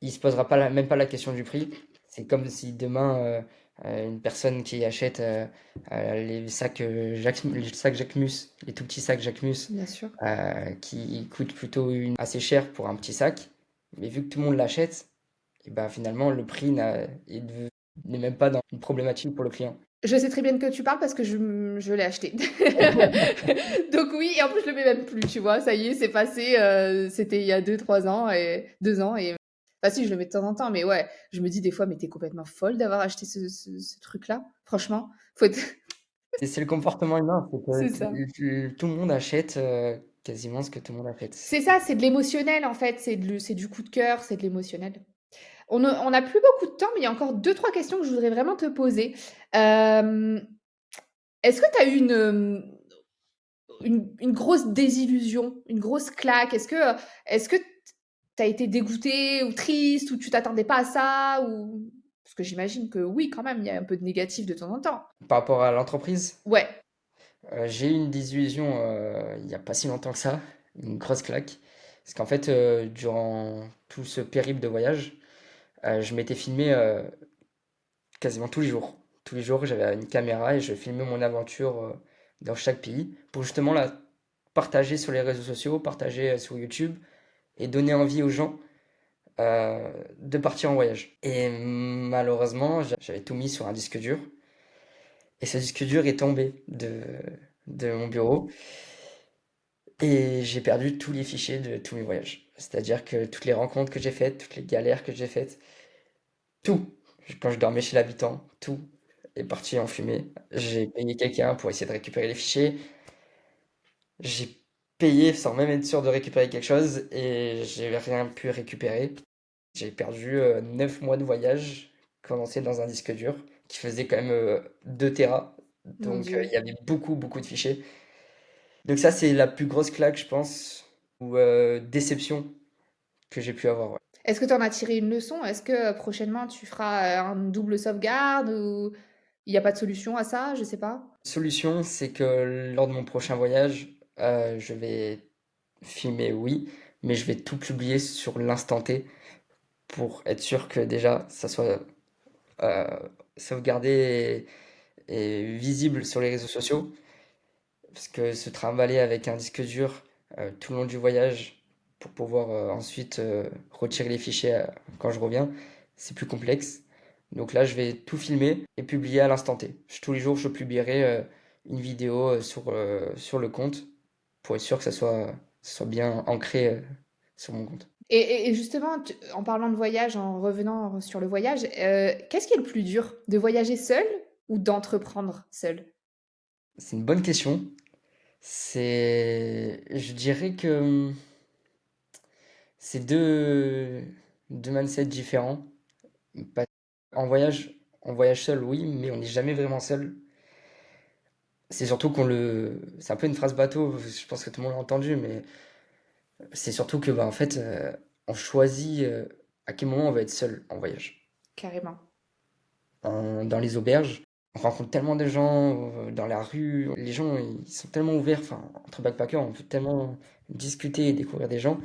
il se posera pas même pas la question du prix. C'est comme si demain, une personne qui achète les sacs Jacquemus, les tout petits sacs Jacquemus, Bien sûr. qui coûtent plutôt assez cher pour un petit sac, mais vu que tout le monde l'achète, et ben finalement le prix n'est même pas dans une problématique pour le client. Je sais très bien de quoi tu parles parce que je l'ai acheté. Donc oui, et en plus je le mets même plus, tu vois. Ça y est, c'est passé. C'était il y a 2, 3 ans et 2 ans et enfin si, je le mets de temps en temps, mais ouais, je me dis des fois, mais t'es complètement folle d'avoir acheté ce truc-là. Franchement, faut être... C'est le comportement humain, c'est C'est ça. que tout le monde achète quasiment ce que tout le monde achète. C'est ça, c'est de l'émotionnel en fait. C'est du coup de cœur, c'est de l'émotionnel. On a plus beaucoup de temps, mais il y a encore 2, 3 questions que je voudrais vraiment te poser. Est-ce que tu as eu une grosse désillusion, une grosse claque? Est-ce que tu as été dégoûté ou triste ou tu t'attendais pas à ça ou parce que j'imagine que oui, quand même, il y a un peu de négatif de temps en temps. Par rapport à l'entreprise, Ouais, j'ai eu une désillusion il n'y a pas si longtemps que ça, une grosse claque. Parce qu'en fait, durant tout ce périple de voyage, je m'étais filmé quasiment tous les jours. Tous les jours, j'avais une caméra et je filmais mon aventure dans chaque pays pour justement la partager sur les réseaux sociaux, partager sur YouTube et donner envie aux gens de partir en voyage. Et malheureusement, j'avais tout mis sur un disque dur et ce disque dur est tombé de mon bureau et j'ai perdu tous les fichiers de tous mes voyages. C'est-à-dire que toutes les rencontres que j'ai faites, toutes les galères que j'ai faites, tout, quand je dormais chez l'habitant, tout est parti en fumée. J'ai payé quelqu'un pour essayer de récupérer les fichiers. J'ai payé sans même être sûr de récupérer quelque chose et j'ai rien pu récupérer. J'ai perdu 9 mois de voyage condensé dans un disque dur qui faisait quand même 2 téras. mon Donc il Dieu. y avait beaucoup, beaucoup de fichiers. Donc ça, c'est la plus grosse claque, je pense, ou déception que j'ai pu avoir. Ouais. Est-ce que tu en as tiré une leçon? Est-ce que prochainement tu feras un double sauvegarde ou il n'y a pas de solution à ça? Je sais pas. Solution, c'est que lors de mon prochain voyage, je vais filmer, oui, mais je vais tout publier sur l'instant T pour être sûr que déjà ça soit euh, sauvegardé et visible sur les réseaux sociaux. Parce que se trimballer avec un disque dur tout le long du voyage pour pouvoir ensuite retirer les fichiers quand je reviens, c'est plus complexe. Donc là, je vais tout filmer et publier à l'instant T. Tous les jours, je publierai une vidéo sur le compte pour être sûr que ça soit bien ancré sur mon compte. Et justement, en parlant de voyage, en revenant sur le voyage, qu'est-ce qui est le plus dur? De voyager seul ou d'entreprendre seul? C'est une bonne question. Je dirais que c'est deux mindsets différents. Pas- En voyage, on voyage seul, oui, mais on n'est jamais vraiment seul. C'est surtout c'est un peu une phrase bateau, je pense que tout le monde l'a entendu, mais c'est surtout que, bah, en fait, on choisit à quel moment on va être seul en voyage. Carrément. Dans les auberges, on rencontre tellement de gens dans la rue, les gens, ils sont tellement ouverts, enfin, entre backpackers, on peut tellement discuter et découvrir des gens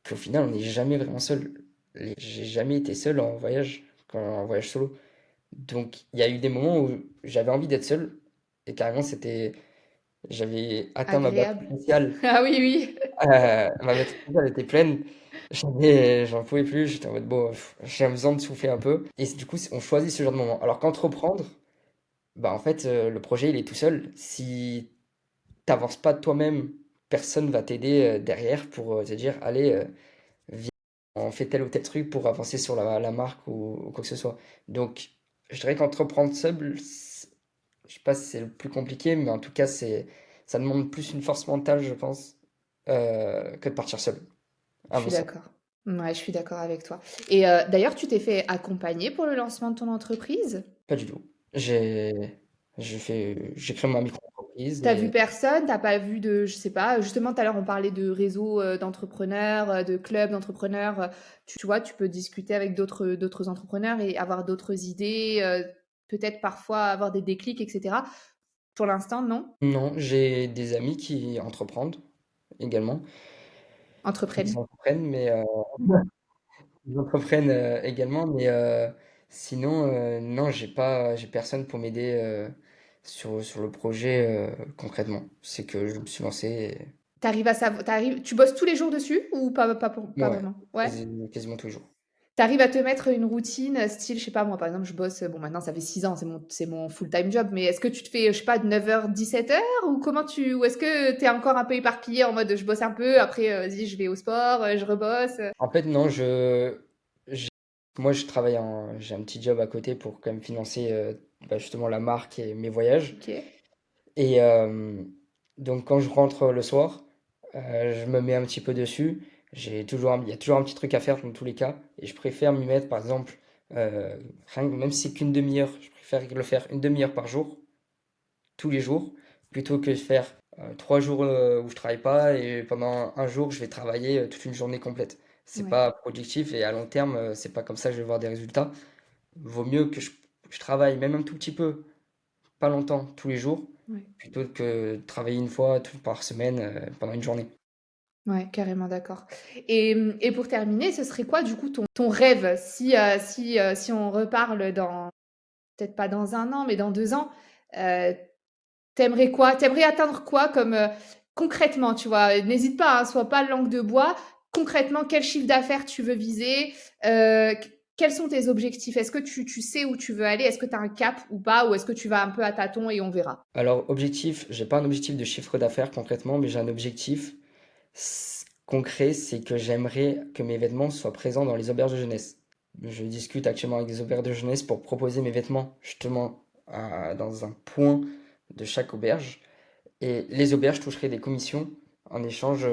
qu'au final, on n'est jamais vraiment seul. J'ai jamais été seul en voyage, en voyage solo. Donc, il y a eu des moments où j'avais envie d'être seul, et carrément, j'avais atteint ma batterie Agréable. initiale. Ah oui, oui. Ma batterie initiale était pleine. J'en pouvais plus. J'étais en mode, bon, j'ai besoin de souffler un peu. Et du coup, on choisit ce genre de moment. Alors qu'entreprendre, bah, en fait, le projet, il est tout seul. Si t'avances pas toi-même, personne va t'aider derrière pour te dire, allez, viens, on fait tel ou tel truc pour avancer sur la marque ou quoi que ce soit. Donc, je dirais qu'entreprendre seul, je sais pas si c'est le plus compliqué, mais en tout cas, ça demande plus une force mentale, je pense, que de partir seul, Je à mon suis sens. d'accord. Ouais, je suis d'accord avec toi. Et d'ailleurs, tu t'es fait accompagner pour le lancement de ton entreprise? Pas du tout. J'ai créé ma micro-entreprise T'as vu et personne? T'as pas vu de, je sais pas, justement, tout à l'heure, on parlait de réseaux d'entrepreneurs, de clubs d'entrepreneurs. Tu vois, tu peux discuter avec d'autres entrepreneurs et avoir d'autres idées, peut-être parfois avoir des déclics, etc. Pour l'instant, non? non, j'ai des amis qui entreprennent également. Ils Entreprennent. entreprennent, mais ils entreprennent également, mais sinon, non, j'ai personne pour m'aider sur le projet concrètement. C'est que je me suis lancé. T'arrives à savoir, tu bosses tous les jours dessus ou pas Ouais, vraiment? Ouais. quasiment tous les jours. T'arrives à te mettre une routine, style, je sais pas, moi, par exemple, je bosse, bon, maintenant, ça fait 6 ans, c'est mon full-time job, mais est-ce que tu te fais, je sais pas, de 9h, 17h ou ou est-ce que t'es encore un peu éparpillé en mode je bosse un peu, après, vas-y, je vais au sport, je rebosse. En fait, non, j'ai- moi, j'ai un petit job à côté pour quand même financer bah, justement la marque et mes voyages. Ok. Et donc, quand je rentre le soir, je me mets un petit peu dessus. Il y a toujours un petit truc à faire dans tous les cas. Et je préfère m'y mettre, par exemple, même si c'est qu'une demi-heure, je préfère le faire une demi-heure par jour tous les jours, plutôt que de faire 3 jours où je travaille pas et pendant un jour, je vais travailler toute une journée complète. C'est Ouais, pas productif et à long terme, c'est pas comme ça que je vais voir des résultats. Vaut mieux que je travaille même un tout petit peu, pas longtemps, tous les jours, ouais. plutôt que de travailler une fois par semaine pendant une journée. Ouais, carrément d'accord. Et pour terminer, ce serait quoi du coup ton rêve si on reparle dans peut-être pas dans 1 an, mais dans 2 ans, heu, tu quoi? T'aimerais atteindre quoi comme, concrètement, tu vois? N'hésite pas, hein, sois pas langue de bois. Concrètement, quel chiffre d'affaires tu veux viser? Quels sont tes objectifs? Est-ce que tu sais où tu veux aller? Est-ce que tu as un cap ou pas? Ou est-ce que tu vas un peu à tâtons et on verra? Alors, objectif, j'ai pas un objectif de chiffre d'affaires concrètement, mais j'ai un objectif concret, c'est que j'aimerais que mes vêtements soient présents dans les auberges de jeunesse. Je discute actuellement avec des auberges de jeunesse pour proposer mes vêtements justement dans un point de chaque auberge. Et les auberges toucheraient des commissions en échange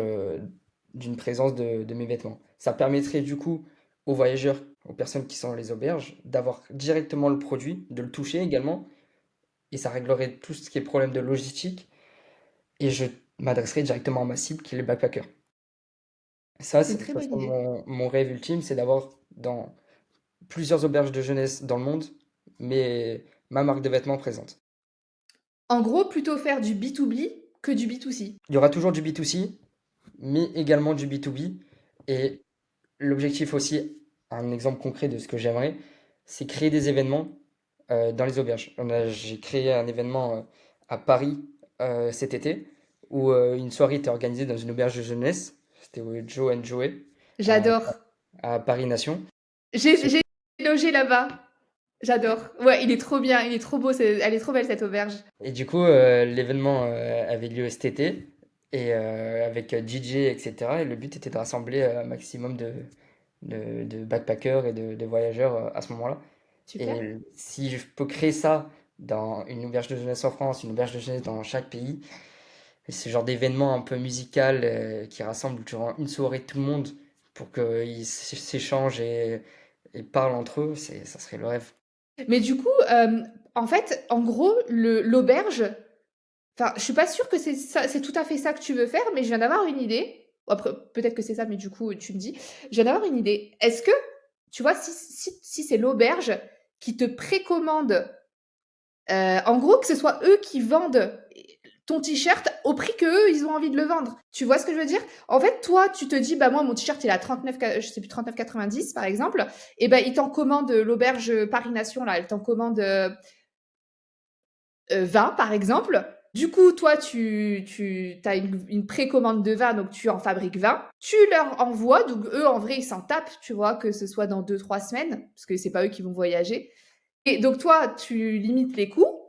d'une présence de mes vêtements. Ça permettrait du coup aux voyageurs, aux personnes qui sont dans les auberges, d'avoir directement le produit, de le toucher également, et ça réglerait tout ce qui est problème de logistique, et je m'adresserai directement à ma cible qui est les backpackers. C'est une très Ça bonne serait idée. mon rêve ultime, c'est d'avoir dans plusieurs auberges de jeunesse dans le monde, mais ma marque de vêtements présente. En gros, plutôt faire du B2B que du B2C. Il y aura toujours du B2C, mais également du B2B. Et l'objectif aussi, un exemple concret de ce que j'aimerais, c'est créer des événements dans les auberges. J'ai créé un événement à Paris cet été, où une soirée était organisée dans une auberge de jeunesse. C'était au Joe and Joey à, J'adore. à Paris Nation. J'ai logé là-bas. J'adore. Ouais, il est trop bien, il est trop beau, elle est trop belle cette auberge. Et du coup, l'événement avait lieu cet été, et avec DJ, etc. Et le but était de rassembler un maximum de backpackers et de voyageurs à ce moment-là. Super. Et si je peux créer ça dans une auberge de jeunesse en France, une auberge de jeunesse dans chaque pays, et ce genre d'événement un peu musical qui rassemble durant une soirée tout le monde pour qu'ils s'échangent et parlent entre eux, ça serait le rêve. Mais du coup, en fait, en gros, l'auberge, enfin, je suis pas sûre que c'est ça, c'est tout à fait ça que tu veux faire, mais je viens d'avoir une idée. Après, peut-être que c'est ça, mais du coup, tu me dis. Je viens d'avoir une idée. Est-ce que, tu vois, si c'est l'auberge qui te précommande, en gros, que ce soit eux qui vendent ton t-shirt au prix que eux ils ont envie de le vendre. Tu vois ce que je veux dire? En fait, toi, tu te dis, bah moi, mon t-shirt il est à 39, je sais plus 39,90 par exemple, et ben ils t'en commandent l'auberge Paris Nation là, elle t'en commande 20 par exemple. Du coup, toi, tu as une précommande de 20, donc tu en fabriques 20. Tu leur envoies, donc eux, en vrai, ils s'en tapent, tu vois, que ce soit dans 2, 3 semaines, parce que c'est pas eux qui vont voyager. Et donc toi, tu limites les coûts.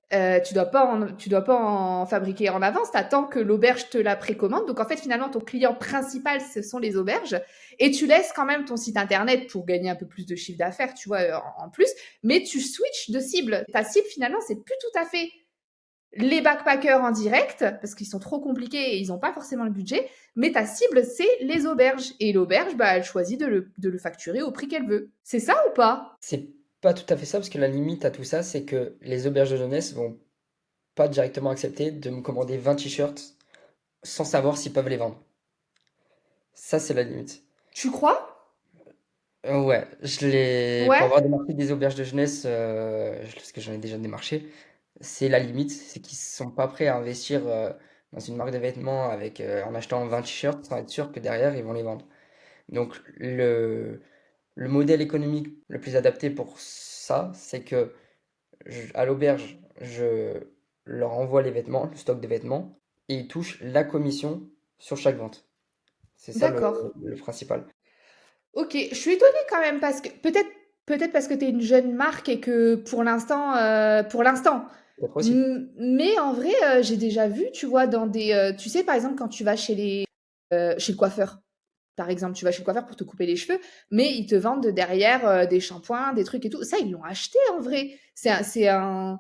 Tu dois pas en fabriquer en avance. T'attends que l'auberge te la précommande. Donc en fait, finalement, ton client principal, ce sont les auberges. Et tu laisses quand même ton site internet pour gagner un peu plus de chiffre d'affaires, tu vois, en plus. Mais tu switches de cible. Ta cible, finalement, c'est plus tout à fait les backpackers en direct, parce qu'ils sont trop compliqués et ils n'ont pas forcément le budget. Mais ta cible, c'est les auberges. Et l'auberge, bah, elle choisit de le facturer au prix qu'elle veut. C'est ça ou pas? C'est pas tout à fait ça, parce que la limite à tout ça, c'est que les auberges de jeunesse vont pas directement accepter de me commander 20 t-shirts sans savoir s'ils peuvent les vendre. Ça, c'est la limite. Tu crois? Ouais, pour Ouais. avoir démarché des auberges de jeunesse, parce que j'en ai déjà démarché, c'est la limite, c'est qu'ils sont pas prêts à investir dans une marque de vêtements en achetant 20 t-shirts sans être sûr que derrière ils vont les vendre. Donc le modèle économique le plus adapté pour ça, c'est que à l'auberge, je leur envoie les vêtements, le stock de vêtements, et ils touchent la commission sur chaque vente. C'est ça D'accord. le principal. OK, je suis étonnée quand même parce que peut-être parce que tu es une jeune marque et que pour l'instant. Peut-être aussi. Mais en vrai, j'ai déjà vu, tu vois, dans des, tu sais, par exemple, quand tu vas chez le coiffeur, par exemple, tu vas chez le coiffeur pour te couper les cheveux, mais ils te vendent derrière, des shampoings, des trucs et tout. Ça, ils l'ont acheté en vrai. C'est un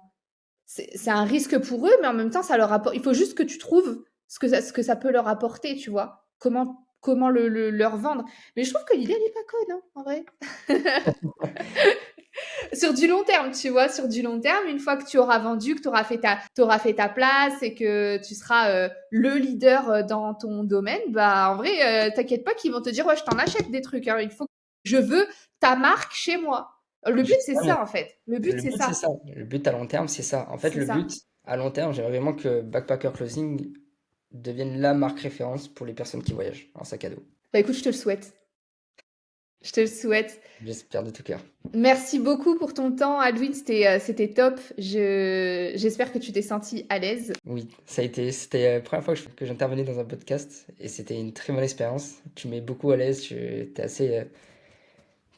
risque pour eux, mais en même temps, ça leur apporte. Il faut juste que tu trouves ce que ça peut leur apporter, tu vois. Comment leur vendre. Mais je trouve que l'idée, elle est pas conne, hein, en vrai. sur du long terme, tu vois, sur du long terme, une fois que tu auras vendu, que t'auras fait ta place et que tu seras le leader dans ton domaine, bah en vrai, t'inquiète pas qu'ils vont te dire ouais, je t'en achète des trucs. Hein, je veux ta marque chez moi. Le but c'est Justement, ça en fait. Le but le c'est but, c'est ça. ça. Le but à long terme, c'est ça. En fait, C'est le ça. but à long terme, j'aimerais vraiment que Backpacker Closing devienne la marque référence pour les personnes qui voyagent en sac à dos. Bah écoute, je te le souhaite. Je te le souhaite. J'espère de tout cœur. Merci beaucoup pour ton temps, Aldwin. C'était top. J'espère que tu t'es senti à l'aise. Oui, c'était la première fois que j'intervenais dans un podcast et c'était une très bonne expérience. Tu mets beaucoup à l'aise, t'es assez,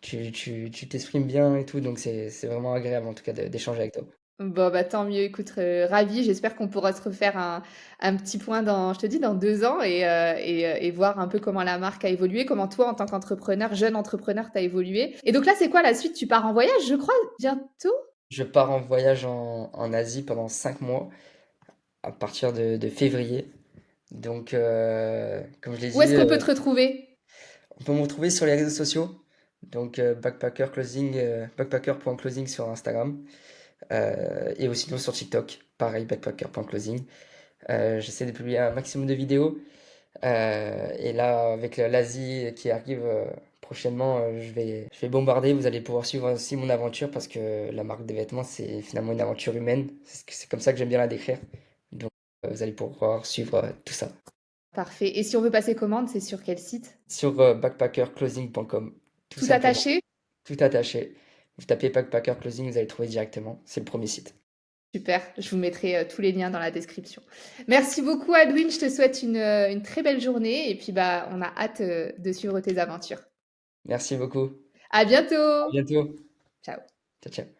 tu t'exprimes bien et tout, donc c'est vraiment agréable en tout cas d'échanger avec toi. Bon, bah tant mieux. Écoute, ravie. J'espère qu'on pourra se refaire un petit point dans, je te dis, dans 2 ans et voir un peu comment la marque a évolué, comment toi, en tant qu'entrepreneur, jeune entrepreneur, t'as évolué. Et donc là, c'est quoi la suite? Tu pars en voyage, je crois, bientôt? Je pars en voyage en Asie pendant 5 mois à partir de février. Donc, comme je l'ai Où dit, est-ce qu'on peut te retrouver? on peut me retrouver sur les réseaux sociaux. Donc, backpacker.closing sur Instagram. Et aussi sinon sur TikTok, pareil, backpacker.closing. J'essaie de publier un maximum de vidéos. Et là, avec l'Asie qui arrive prochainement, je vais bombarder. Vous allez pouvoir suivre aussi mon aventure parce que la marque de vêtements, c'est finalement une aventure humaine. C'est comme ça que j'aime bien la décrire. Donc, vous allez pouvoir suivre tout ça Parfait. Et si on veut passer commande, c'est sur quel site? sur backpackerclosing.com, tout Tout simplement. attaché? Tout attaché. Vous tapez Backpacker Closing, vous allez trouver directement. C'est le premier site. Super, je vous mettrai tous les liens dans la description. Merci beaucoup, Adwin. Je te souhaite une très belle journée et puis bah, on a hâte de suivre tes aventures. Merci beaucoup. À À bientôt. bientôt. Ciao. Ciao, ciao.